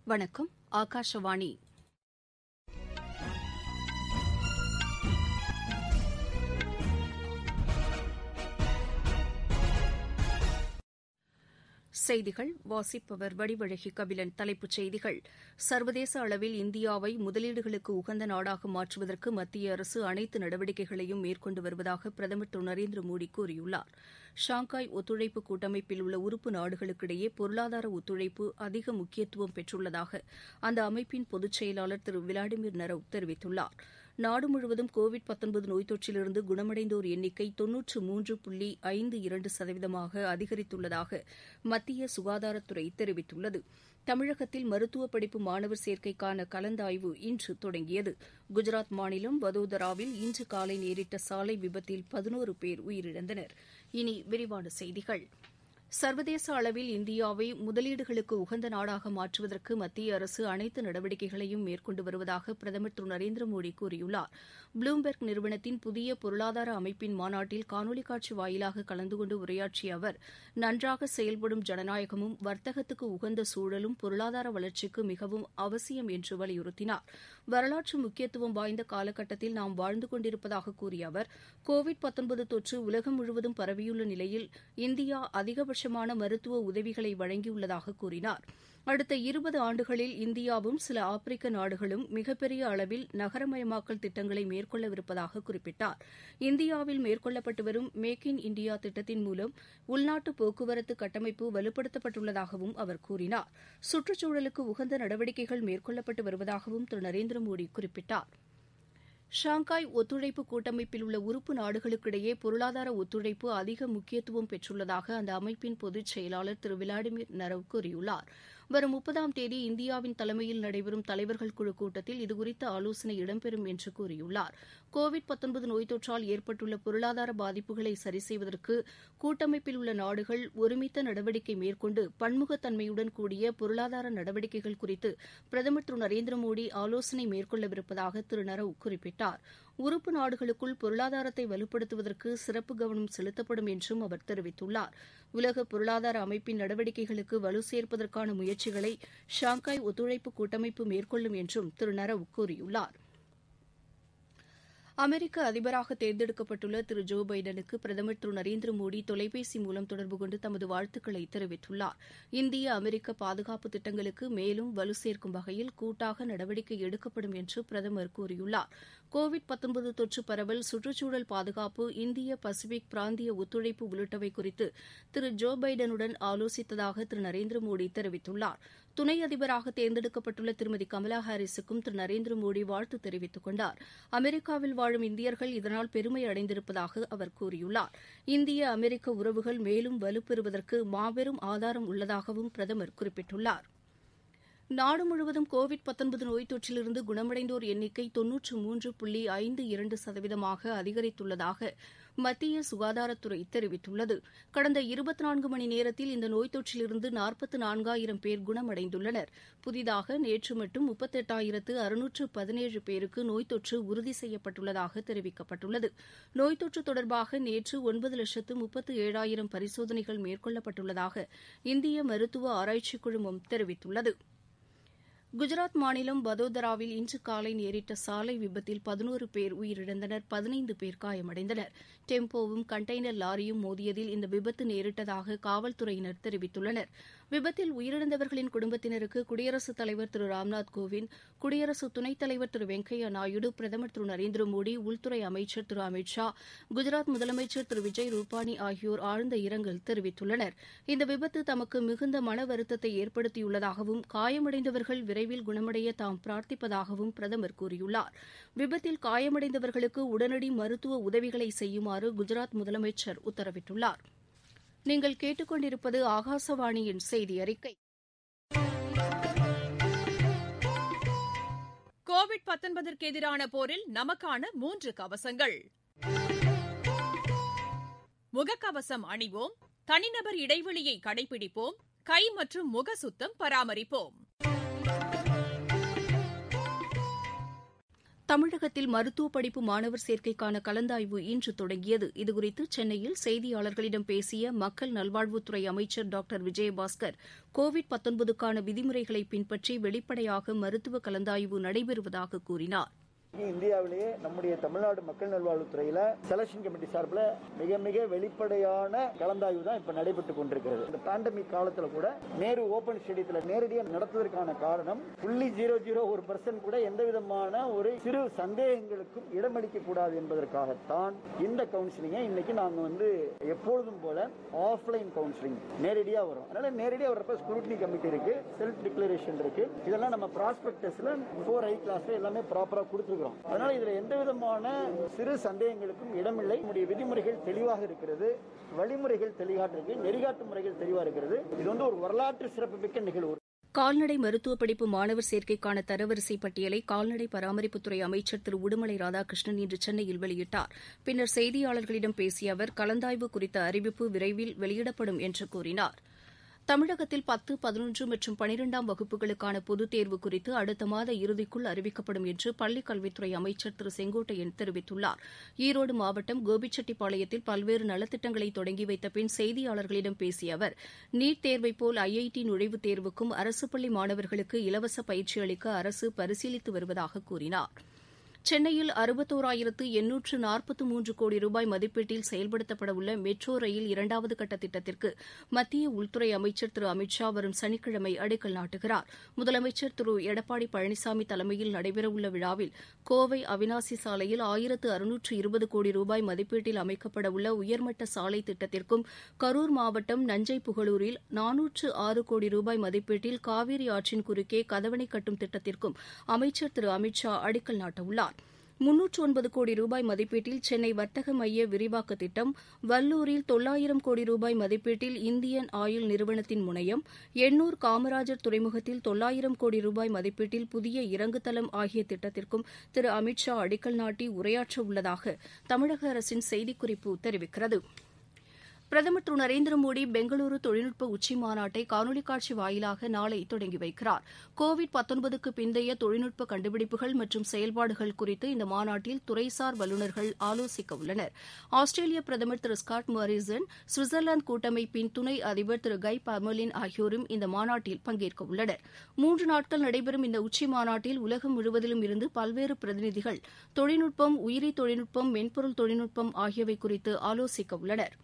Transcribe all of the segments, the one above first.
வணக்கம், ஆகாஷவாணி. செய்திகள் வாசிப்பவர் வடிவழகி கபிலன். தலைப்புச் செய்திகள்: சர்வதேச அளவில் இந்தியாவை முதலீடுகளுக்கு உகந்த நாடாக மாற்றுவதற்கு மத்திய அரசு அனைத்து நடவடிக்கைகளையும் மேற்கொண்டு வருவதாக பிரதமர் திரு நரேந்திர மோடி கூறியுள்ளார். ஷாங்காய் ஒத்துழைப்பு கூட்டமைப்பில் உள்ள உறுப்பு நாடுகளுக்கிடையே பொருளாதார ஒத்துழைப்பு அதிக முக்கியத்துவம் பெற்றுள்ளதாக அந்த அமைப்பின் பொதுச் செயலாளர் திரு விளாடிமிர் நரவ் தெரிவித்துள்ளார். நாடு முழுவதும் கோவிட்-19 நோய் தொற்றிலிருந்து குணமடைந்தோர் எண்ணிக்கை 93.52% அதிகரித்துள்ளதாக மத்திய சுகாதாரத்துறை தெரிவித்துள்ளது. தமிழகத்தில் மருத்துவ படிப்பு மாணவர் சேர்க்கைக்கான கலந்தாய்வு இன்று தொடங்கியது. குஜராத் மாநிலம் வதோதராவில் இன்று காலை நேரிட்ட சாலை விபத்தில் 11 பேர் உயிரிழந்தனர். இனி விரிவான செய்திகள். சர்வதேச அளவில் இந்தியாவை முதலீடுகளுக்கு உகந்த நாடாக மாற்றுவதற்கு மத்திய அரசு அனைத்து நடவடிக்கைகளையும் மேற்கொண்டு வருவதாக பிரதமர் திரு நரேந்திர மோடி கூறியுள்ளார். ப்ளூம்பெர்க் நிறுவனத்தின் புதிய பொருளாதார அமைப்பின் மாநாட்டில் காணொலி காட்சி வாயிலாக கலந்து கொண்டு உரையாற்றிய அவர், நன்றாக செயல்படும் ஜனநாயகமும் வர்த்தகத்துக்கு உகந்த சூழலும் பொருளாதார வளர்ச்சிக்கு மிகவும் அவசியம் என்று வலியுறுத்தினார். வரலாற்று முக்கியத்துவம் வாய்ந்த காலகட்டத்தில் நாம் வாழ்ந்து கொண்டிருப்பதாக கூறிய அவர், கோவிட்-19 தொற்று உலகம் முழுவதும் பரவியுள்ள நிலையில் இந்தியா அதிகபட்சமான மருத்துவ உதவிகளை வழங்கியுள்ளதாக கூறினார். அடுத்த 20 ஆண்டுகளில் இந்தியாவும் சில ஆப்பிரிக்க நாடுகளும் மிகப்பெரிய அளவில் நகரமயமாக்கல் திட்டங்களை மேற்கொள்ளவிருப்பதாக குறிப்பிட்டார். இந்தியாவில் மேற்கொள்ளப்பட்டு வரும் மேக் இன் இண்டியா திட்டத்தின் மூலம் உள்நாட்டு போக்குவரத்து கட்டமைப்பு வலுப்படுத்தப்பட்டுள்ளதாகவும் அவர் கூறினார். சுற்றுச்சூழலுக்கு உகந்த நடவடிக்கைகள் மேற்கொள்ளப்பட்டு வருவதாகவும் திரு நரேந்திர மோடி குறிப்பிட்டார். ஷாங்காய் ஒத்துழைப்பு கூட்டமைப்பில் உள்ள உறுப்பு நாடுகளுக்கிடையே பொருளாதார ஒத்துழைப்பு அதிக முக்கியத்துவம் பெற்றுள்ளதாக அந்த அமைப்பின் பொதுச் செயலாளர் திரு விளாடிமிர் நரவ் கூறியுள்ளார். வரும் 30ஆம் தேதி இந்தியாவின் தலைமையில் நடைபெறும் தலைவர்கள் குழு கூட்டத்தில் இதுகுறித்த ஆலோசனை இடம்பெறும் என்று கூறியுள்ளார். கோவிட்-19 நோய் தொற்றால் ஏற்பட்டுள்ள பொருளாதார பாதிப்புகளை சரி செய்வதற்கு கூட்டமைப்பில் உள்ள நாடுகள் ஒருமித்த நடவடிக்கை மேற்கொண்டு பன்முகத்தன்மையுடன் கூடிய பொருளாதார நடவடிக்கைகள் குறித்து பிரதமர் திரு நரேந்திர மோடி ஆலோசனை மேற்கொள்ளவிருப்பதாக திரு நரவ் குறிப்பிட்டார். உறுப்பு நாடுகளுக்குள் பொருளாதாரத்தை வலுப்படுத்துவதற்கு சிறப்பு கவனம் செலுத்தப்படும் என்றும் அவர் தெரிவித்துள்ளார். உலக பொருளாதார அமைப்பின் நடவடிக்கைகளுக்கு வலு சேர்ப்பதற்கான முயற்சிகளை ஷாங்காய் ஒத்துழைப்பு கூட்டமைப்பு மேற்கொள்ளும் என்றும் திரு நரவ் கூறியுள்ளார். அமெரிக்க அதிபராக தேர்ந்தெடுக்கப்பட்டுள்ள திரு ஜோ பைடனுக்கு பிரதமர் திரு நரேந்திர மோடி தொலைபேசி மூலம் தொடர்பு கொண்டு தமது வாழ்த்துக்களை தெரிவித்துள்ளார். இந்திய அமெரிக்க பாதுகாப்பு திட்டங்களுக்கு மேலும் வலு சேர்க்கும் வகையில் கூட்டாக நடவடிக்கை எடுக்கப்படும் என்று பிரதமர் கூறியுள்ளார். கோவிட்-19 தொற்று பரவல், சுற்றுச்சூழல் பாதுகாப்பு, இந்திய பசிபிக் பிராந்திய ஒத்துழைப்பு உள்ளிட்டவை குறித்து திரு ஜோ பைடனுடன் ஆலோசித்ததாக திரு நரேந்திர மோடி தெரிவித்துள்ளார். துணை அதிபராக தேர்ந்தெடுக்கப்பட்டுள்ள திருமதி கமலா ஹாரிஸுக்கும் திரு நரேந்திர மோடி வாழ்த்து தெரிவித்துக் கொண்டார். அமெரிக்காவில் வாழும் இந்தியர்கள் இதனால் பெருமை அடைந்திருப்பதாக அவர் கூறியுள்ளார். இந்திய அமெரிக்க உறவுகள் மேலும் வலுப்பெறுவதற்கு மாபெரும் ஆதாரம் உள்ளதாகவும் பிரதமர் குறிப்பிட்டுள்ளார். நாடு முழுவதும் கோவிட்-19 நோய் தொற்றிலிருந்து குணமடைந்தோர் எண்ணிக்கை 93.52% அதிகரித்துள்ளதாக மத்திய சுகாதாரத்துறை தெரிவித்துள்ளது. கடந்த 24 மணி நேரத்தில் இந்த நோய் தொற்றிலிருந்து 44,000 பேர் குணமடைந்துள்ளனர். புதிதாக நேற்று மட்டும் 38,617 பேருக்கு நோய் தொற்று உறுதி செய்யப்பட்டுள்ளதாக தெரிவிக்கப்பட்டுள்ளது. நோய் தொற்று தொடர்பாக நேற்று 9,37,000 பரிசோதனைகள் மேற்கொள்ளப்பட்டுள்ளதாக இந்திய மருத்துவ ஆராய்ச்சிக் குழுமம் தெரிவித்துள்ளது. குஜராத் மாநிலம் வதோதராவில் இன்று காலை நேரிட்ட சாலை விபத்தில் 11 பேர் உயிரிழந்தனர், 15 பேர் காயமடைந்தனர். டெம்போவும் கண்டெய்னர் லாரியும் மோதியதில் இந்த விபத்து நேரிட்டதாக காவல்துறையினர் தெரிவித்துள்ளனர். விபத்தில் உயிரிழந்தவர்களின் குடும்பத்தினருக்கு குடியரசுத் தலைவர் திரு ராம்நாத் கோவிந்த், குடியரசு துணைத் தலைவர் திரு வெங்கையா நாயுடு, பிரதமர் திரு நரேந்திர மோடி, உள்துறை அமைச்சர் திரு அமித் ஷா, குஜராத் முதலமைச்சர் திரு விஜய் ரூபானி ஆகியோர் ஆழ்ந்த இரங்கல் தெரிவித்துள்ளனர். இந்த விபத்து தமக்கு மிகுந்த மன வருத்தத்தை ஏற்படுத்தியுள்ளதாகவும் காயமடைந்தவர்கள் விரைவில் குணமடைய தாம் பிரார்த்திப்பதாகவும் பிரதமர் கூறியுள்ளார். விபத்தில் காயமடைந்தவர்களுக்கு உடனடி மருத்துவ உதவிகளை செய்யுமாறு குஜராத் முதலமைச்சர் உத்தரவிட்டுள்ளார். நீங்கள் கேட்டுக்கொண்டிருப்பது ஆகாசவாணியின் செய்தி அறிக்கை. கோவிட்-19 எதிரான போரில் நமக்கான 3 கவசங்கள். முகக்கவசம் அணிவோம், தனிநபர் இடைவெளியை கடைபிடிப்போம், கை மற்றும் முக சுத்தம் பராமரிப்போம். தமிழகத்தில் மருத்துவ படிப்பு மாணவர் சேர்க்கைக்கான கலந்தாய்வு இன்று தொடங்கியது. இதுகுறித்து சென்னையில் செய்தியாளர்களிடம் பேசிய மக்கள் நல்வாழ்வுத்துறை அமைச்சர் டாக்டர் விஜயபாஸ்கர், கோவிட்-19க்கான விதிமுறைகளை பின்பற்றி வெளிப்படையாக மருத்துவ கலந்தாய்வு நடைபெறுவதாக கூறினார். இந்தியாவிலேயே நம்முடைய தமிழ்நாடு மக்கள் நல்வாழ்வுத்துறையில செலக்ஷன் கமிட்டி சார்பில் மிக மிக வெளிப்படையான கலந்தாய்வு தான் இப்ப நடைபெற்றுக் கொண்டிருக்கிறது. இந்த பேண்டமிக் காலத்துல கூட நேரு ஓபன் ஸ்டேடியத்தில் நேரடியாக நடத்துவதற்கான காரணம் 0.001% கூட எந்த விதமான ஒரு சிறு சந்தேகங்களுக்கும் இடமளிக்க கூடாது என்பதற்காகத்தான் இந்த கவுன்சிலிங்கை இன்னைக்கு நாங்க எப்பொழுதும் போல ஆஃப்லைன் கவுன்சிலிங் நேரடியா வரும். அதனால நேரடியா வர்றப்ப ஸ்க்ரூட்டினி கமிட்டி இருக்கு, செல்ஃப் டிக்ளரேஷன் இருக்கு. இதெல்லாம் நம்ம ப்ராஸ்பெக்டஸ்ல 4I கிளாஸ்ல எல்லாமே ப்ராப்பரா கொடுத்துருக்கோம். அதனால இதுல எந்த விதமான சிறு சந்தேகங்களுக்கும் இடமில்லை. நம்முடைய விதிமுறைகள் தெளிவாக இருக்கிறது, வழிமுறைகள் தெளிவாக இருக்கு, நெறிகாட்டு முறைகள் தெளிவாக இருக்கிறது. இது ஒரு வரலாற்று சிறப்புமிக்க நிகழ்வு. கால்நடை மருத்துவ படிப்பு மாணவர் சேர்க்கைக்கான தரவரிசை பட்டியலை கால்நடை பராமரிப்புத்துறை அமைச்சர் திரு உடுமலை ராதாகிருஷ்ணன் இன்று சென்னையில் வெளியிட்டார். பின்னர் செய்தியாளர்களிடம் பேசிய அவர், கலந்தாய்வு குறித்த அறிவிப்பு விரைவில் வெளியிடப்படும் என்று கூறினார். தமிழகத்தில் 10, 11 மற்றும் 12ஆம் வகுப்புகளுக்கான பொதுத் தேர்வு குறித்து அடுத்த மாத இறுதிக்குள் அறிவிக்கப்படும் என்று பள்ளிக் கல்வித்துறை அமைச்சர் திரு செங்கோட்டையன் தெரிவித்துள்ளார். ஈரோடு மாவட்டம் கோபிச்செட்டிப்பாளையத்தில் பல்வேறு நலத்திட்டங்களை தொடங்கி வைத்த பின் செய்தியாளர்களிடம் பேசிய அவர், நீட் தேர்வைப் போல் IIT நுழைவுத் தேர்வுக்கும் அரசு பள்ளி மாணவர்களுக்கு இலவச பயிற்சி அளிக்க அரசு பரிசீலித்து வருவதாக கூறினார். சென்னையில் 61,843 கோடி ரூபாய் மதிப்பீட்டில் செயல்படுத்தப்படவுள்ள மெட்ரோ ரயில் 2வது கட்ட திட்டத்திற்கு மத்திய உள்துறை அமைச்சர் திரு அமித் ஷா வரும் சனிக்கிழமை அடிக்கல் நாட்டுகிறார். முதலமைச்சர் திரு எடப்பாடி பழனிசாமி தலைமையில் நடைபெறவுள்ள விழாவில் கோவை அவினாசி சாலையில் 1,620 கோடி ரூபாய் மதிப்பீட்டில் அமைக்கப்படவுள்ள உயர்மட்ட சாலை திட்டத்திற்கும், கரூர் மாவட்டம் நஞ்சை புகழூரில் 406 கோடி ரூபாய் மதிப்பீட்டில் காவிரி ஆற்றின் குறுக்கே கதவணை கட்டும் திட்டத்திற்கும் அமைச்சர் திரு அமித் ஷா அடிக்கல் நாட்டவுள்ளார். 309 கோடி ரூபாய் மதிப்பீட்டில் சென்னை வர்த்தக மைய விரிவாக்க திட்டம், வல்லூரில் 900 கோடி ரூபாய் மதிப்பீட்டில் இந்தியன் ஆயில் நிறுவனத்தின் முனையம், எண்ணூர் காமராஜர் துறைமுகத்தில் 900 கோடி ரூபாய் மதிப்பீட்டில் புதிய இறங்குதளம் ஆகிய திட்டத்திற்கும் திரு அமித் ஷா அடிக்கல் நாட்டி உரையாற்ற உள்ளதாக தமிழக அரசின் செய்திக்குறிப்பு தெரிவிக்கிறது. பிரதமர் திரு நரேந்திர மோடி பெங்களூரு தொழில்நுட்ப உச்சிமாநாட்டை காணொலி காட்சி வாயிலாக நாளை தொடங்கி வைக்கிறார். கோவிட்-19க்கு பிந்தைய தொழில்நுட்ப கண்டுபிடிப்புகள் மற்றும் செயல்பாடுகள் குறித்து இந்த மாநாட்டில் துறைசார் வல்லுநர்கள் ஆலோசிக்க உள்ளனர். ஆஸ்திரேலிய பிரதமர் திரு ஸ்காட் மாரிசன், சுவிட்சர்லாந்து கூட்டமைப்பின் துணை அதிபர் திரு கை பார்மெலின் ஆகியோரும் இந்த மாநாட்டில் பங்கேற்க உள்ளனர். 3 நாட்கள் நடைபெறும் இந்த உச்சிமாநாட்டில் உலகம் முழுவதிலும் இருந்து பல்வேறு பிரதிநிதிகள் தொழில்நுட்பம், உயிரி தொழில்நுட்பம், மென்பொருள் தொழில்நுட்பம் ஆகியவை குறித்து ஆலோசிக்க உள்ளனர்.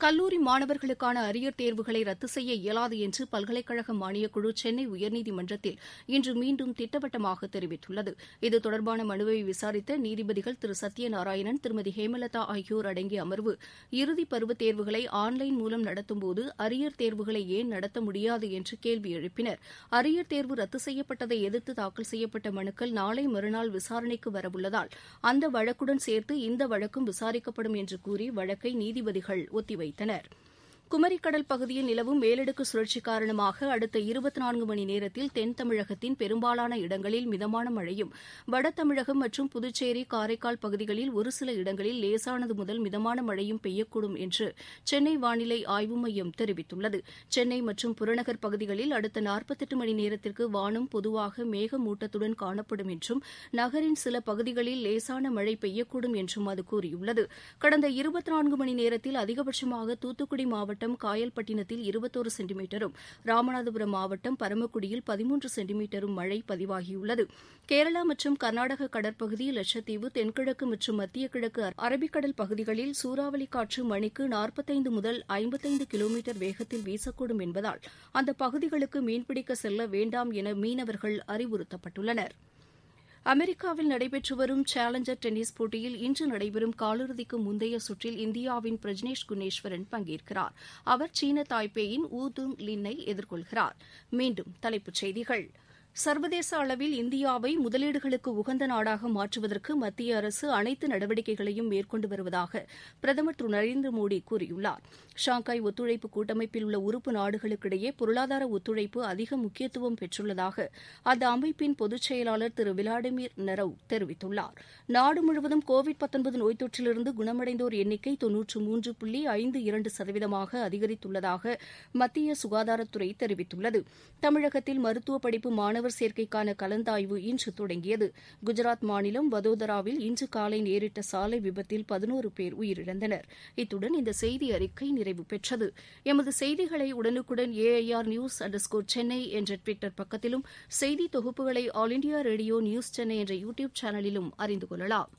கல்லூரி மாணவர்களுக்கான அரியர் தேர்வுகளை ரத்து செய்ய இயலாது என்று பல்கலைக்கழக மானியக்குழு சென்னை உயர்நீதிமன்றத்தில் இன்று மீண்டும் திட்டவட்டமாக தெரிவித்துள்ளது. இது தொடர்பான மனுவை விசாரித்த நீதிபதிகள் திரு சத்யநாராயணன், திருமதி ஹேமலதா ஆகியோர் அடங்கிய அமர்வு, இறுதிப் பருவத் தேர்வுகளை ஆன்லைன் மூலம் நடத்தும்போது அரியர் தேர்வுகளை ஏன் நடத்த முடியாது என்று கேள்வி எழுப்பினர். அரியர் தேர்வு ரத்து செய்யப்பட்டதை எதிர்த்து தாக்கல் செய்யப்பட்ட மனுக்கள் நாளை மறுநாள் விசாரணைக்கு வரவுள்ளதால் அந்த வழக்குடன் சேர்த்து இந்த வழக்கும் விசாரிக்கப்படும் என்று கூறி வழக்கை நீதிபதிகள் ஒத்திவைத்தனர். குமரிக்கடல் பகுதியில் நிலவும் மேலடுக்கு சுழற்சி காரணமாக அடுத்த 24 மணி நேரத்தில் தென் தமிழகத்தின் பெரும்பாலான இடங்களில் மிதமான மழையும், வட தமிழகம் மற்றும் புதுச்சேரி, காரைக்கால் பகுதிகளில் ஒரு சில இடங்களில் லேசானது முதல் மிதமான மழையும் பெய்யக்கூடும் என்று சென்னை வானிலை ஆய்வு மையம் தெரிவித்துள்ளது. சென்னை மற்றும் புறநகர் பகுதிகளில் அடுத்த 48 மணி நேரத்திற்கு வானம் பொதுவாக மேகமூட்டத்துடன் காணப்படும் என்றும், நகரின் சில பகுதிகளில் லேசான மழை பெய்யக்கூடும் என்றும் அது கூறியுள்ளது. கடந்த 24 மணி நேரத்தில் அதிகபட்சமாக தூத்துக்குடி மாவட்டம் காயல்பட்டினத்தில் 21 சென்டிமீட்டரும், ராமநாதபுரம் மாவட்டம் பரமக்குடியில் 13 சென்டிமீட்டரும் மழை பதிவாகியுள்ளது. கேரளா மற்றும் கர்நாடக கடற்பகுதி, லட்சத்தீவு, தென்கிழக்கு மற்றும் மத்திய கிழக்கு அரபிக்கடல் பகுதிகளில் சூறாவளி காற்று மணிக்கு 45 முதல் 55 கிலோமீட்டர் வேகத்தில் வீசக்கூடும் என்பதால் அந்த பகுதிகளுக்கு மீன்பிடிக்க செல்ல வேண்டாம் என மீனவர்கள் அறிவுறுத்தப்பட்டுள்ளனர். அமெரிக்காவில் நடைபெற்று வரும் சேலஞ்சர் டென்னிஸ் போட்டியில் இன்று நடைபெறும் காலிறுதிக்கு முந்தைய சுற்றில் இந்தியாவின் பிரஜ்னேஷ் குன்னேஸ்வரன் பங்கேற்கிறார். அவர் சீன தாய்பேயின் ஊ துங் லின்னை எதிர்கொள்கிறார். மீண்டும் தலைப்புச் செய்திகள். சர்வதேச அளவில் இந்தியாவை முதலீடுகளுக்கு உகந்த நாடாக மாற்றுவதற்கு மத்திய அரசு அனைத்து நடவடிக்கைகளையும் மேற்கொண்டு வருவதாக பிரதமர் திரு நரேந்திர மோடி கூறியுள்ளார். ஷாங்காய் ஒத்துழைப்பு கூட்டமைப்பில் உள்ள உறுப்பு நாடுகளுக்கிடையே பொருளாதார ஒத்துழைப்பு அதிக முக்கியத்துவம் பெற்றுள்ளதாக அந்த அமைப்பின் பொதுச் செயலாளர் திரு விளாடிமிர் நெரவ் தெரிவித்துள்ளார். நாடு முழுவதும் கோவிட்-19 நோய் தொற்றிலிருந்து குணமடைந்தோர் எண்ணிக்கை 93.52% அதிகரித்துள்ளதாக மத்திய சுகாதாரத்துறை தெரிவித்துள்ளது. தமிழகத்தில் மருத்துவ படிப்பு மாணவர் மாணவர் சேர்க்கைக்கான கலந்தாய்வு இன்று தொடங்கியது. குஜராத் மாநிலம் வதோதராவில் இன்று காலை நேரிட்ட சாலை விபத்தில் 11 பேர் உயிரிழந்தனர். இத்துடன் இந்த செய்தி அறிக்கை நிறைவு பெற்றது. எமது செய்திகளை உடனுக்குடன் AIR News_சென்னை என்ற ட்விட்டர் பக்கத்திலும், செய்தி தொகுப்புகளை all India radio news Chennai என்ற யூடியூப் சேனலிலும் அறிந்து கொள்ளலாம்.